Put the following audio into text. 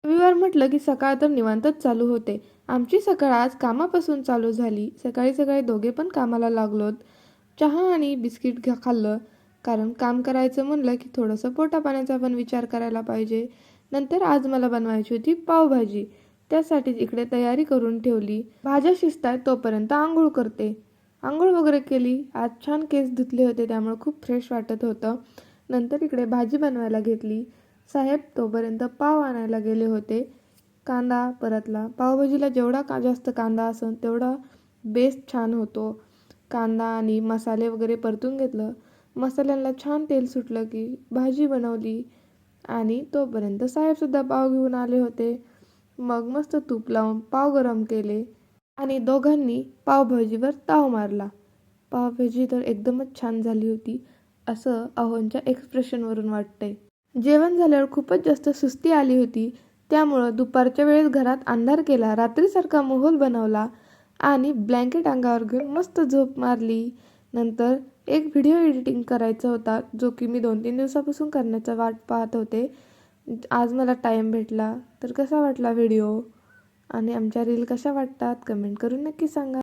रविवार म्हटलं की सकाळ तर निवांतच चालू होते. आमची सकाळ आज कामापासून चालू झाली. सकाळी सकाळी दोघे पण कामाला लागलोत. चहा आणि बिस्किट खाल्लं. कारण काम करायचं म्हणलं की थोडंसं पोटापाण्याचा पण विचार करायला पाहिजे. नंतर आज मला बनवायची होती पावभाजी. त्यासाठीच इकडे तयारी करून ठेवली. भाज्या शिजतायत तोपर्यंत अंघोळ करते. अंघोळ वगैरे केली. आज छान केस धुतले होते त्यामुळे खूप फ्रेश वाटत होतं. नंतर इकडे भाजी बनवायला घेतली. साहेब तोपर्यंत पाव आणायला गेले होते. कांदा परतला. पावभाजीला जेवढा जास्त कांदा असेल तेवढा बेस छान होतो. कांदा आणि मसाले वगैरे परतून घेतलं. मसाल्यांना छान तेल सुटलं की भाजी बनवली आणि तोपर्यंत साहेबसुद्धा पाव घेऊन आले होते. मग मस्त तूप लावून पाव गरम केले आणि दोघांनी पावभाजीवर ताव मारला. पावभाजी तर एकदमच छान झाली होती असं अहोंच्या एक्सप्रेशनवरून वाटतंय. जेवण झाल्यावर खूपच जास्त सुस्ती आली होती. त्यामुळं दुपारच्या वेळेस घरात अंधार केला. रात्रीसारखा माहोल बनवला आणि ब्लँकेट अंगावर घेऊन मस्त झोप मारली. नंतर एक व्हिडिओ एडिटिंग करायचा होता जो की मी 2-3 दिवसापासून करण्याचा वाट पाहत होते. आज मला टाईम भेटला. तर कसा वाटला व्हिडिओ आणि आमच्या रील कशा वाटतात कमेंट करून नक्की सांगा.